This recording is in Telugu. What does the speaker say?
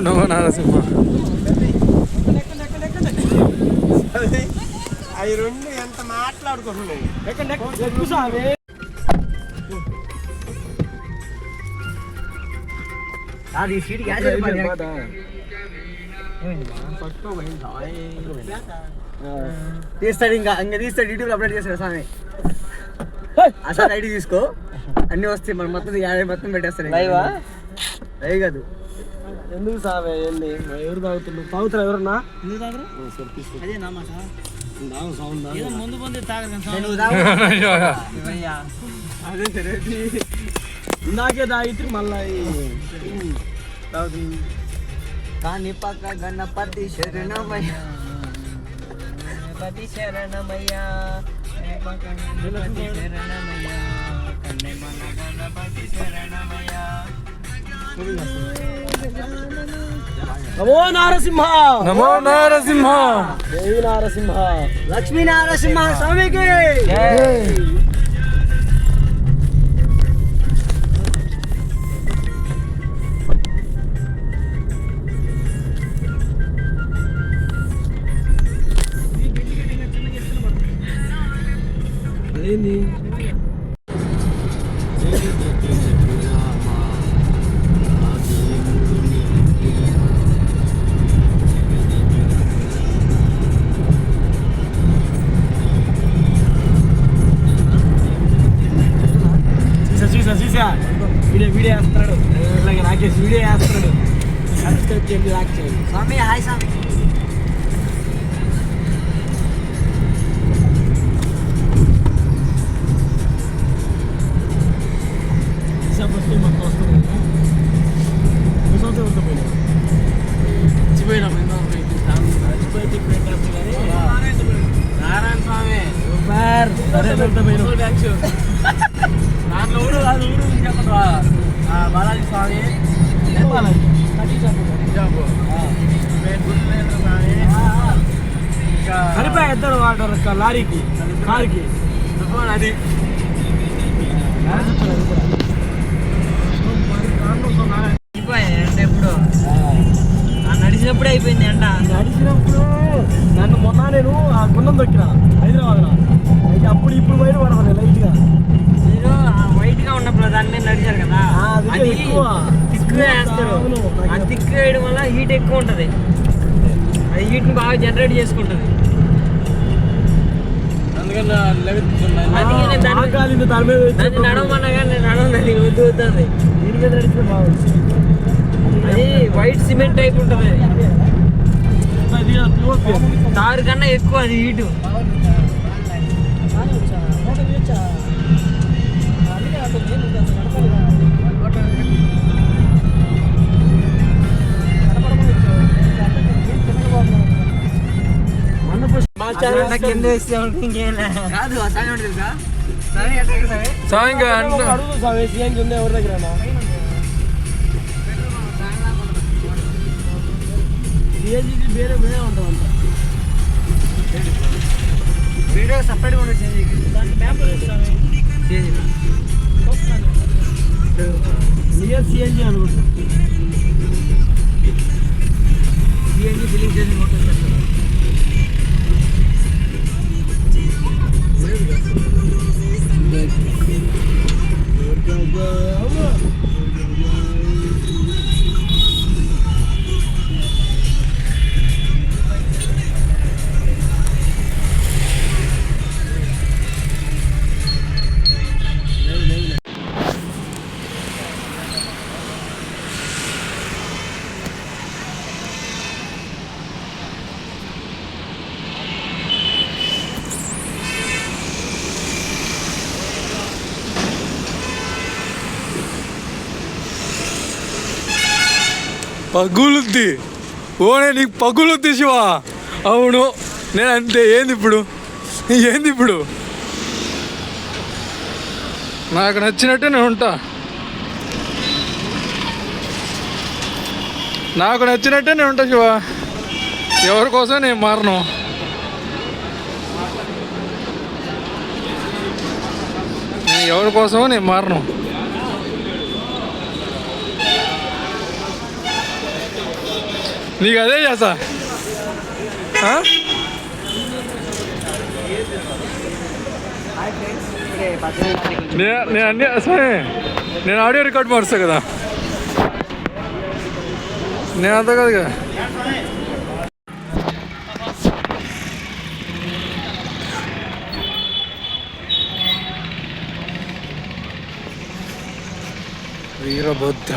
నమో నారసింహ. అవి రెండు ఎంత మాట్లాడుకుంటున్నాయి. అది సీట్ గ్యాస్ తీస్తాడు. ఇంకా తీస్తాడు. యూట్యూబ్ అప్లోడ్ చేస్తాడు స్వామి. అసలు ఐడి తీసుకో, అన్ని వస్తాయి. మనం మొత్తం మొత్తం పెట్టేస్తాడు. లైవ్ కాదు. ఎందుకు సామే ఏంది? ఎవరు తాగుతున్నారు? తాగుతారు ఎవరన్నా? అదే సరే, ఇందాకే తాగితే మళ్ళీ తాగుతుంది. కానీ పక్క గణపతి శరణమయ్య, గణపతి శరణమయ్య, గణపతి శరణమయ్య, గణపతి శరణమయ్య. నమో నారసింహ, నమో నారసింహ, జై నారసింహ, లక్ష్మీ నారసింహ స్వామికి. ఏంది చూసా వీడియో వేస్తున్నాడు. ఇలాగే రాకేష్ వీడియో వేస్తున్నాడు. సబ్స్క్రైబ్ చేయండి, లైక్ చేయండి. స్వామి హాయ్ స్వామి. మొత్తం వస్తుంది. మర్చిపోయినా నారాయణ స్వామి దాంట్లో ఊరు కాదు, ఊరు చెప్పండి. బాలాజీ స్వామి, సరిపోయా ఇద్దరు వాటర్ లారీకి కారుకి. అది ఎప్పుడు నడిచినప్పుడే అయిపోయింది అంట. నడిచినప్పుడు నన్ను మొన్న నేను ఆ గుండం దొక్కిన హైదరాబాద్లో. అయితే అప్పుడు ఇప్పుడు బయట పడదు లైట్గా. మీరు వైట్ గా ఉన్నప్పుడు దాని మీద నడిచారు కదా, అది తిక్కుగా వేస్తారు. ఆ తిక్కు వేయడం వల్ల హీట్ ఎక్కువ ఉంటుంది. అది హీట్ ని బాగా జనరేట్ చేసుకుంటుంది. అందుకని దాన్ని నడవమన్నా కానీ నేను నడవదని వద్దు వద్దండి. దీని మీద నడిస్తే బాగుంది. అది వైట్ సిమెంట్ టైప్ ఉంటుంది. తారు కన్నా ఎక్కువ అది హీటు. కింద వేస్తే ఇంకేం కాదు. ఎవరి దగ్గర సిఎన్జీకి వేరే వేరే ఉంటుంది అంట. వీడియో సపరేట్గా ఉండదు సిఎన్జీకి. నియర్ సిఎన్జీ అనుకుంటా. సిఎన్జీ ఫిల్లింగ్ చేసి ఉంటుంది. పగులుద్ది. ఓనే నీకు పగులుద్ది శివ. అవును, నేను అంతే. ఏంది ఇప్పుడు నాకు నచ్చినట్టే నేను ఉంటా. శివ. ఎవరి కోసం నేను మారను. ఎవరి కోసమో నేను మారను. నీకు అదే చేస్తా. ఆ? నేను అన్నీ సరే, నేను ఆడియో రికార్డ్ మారుస్తా కదా, నేను అంత కాదు కదా. వీరభద్ర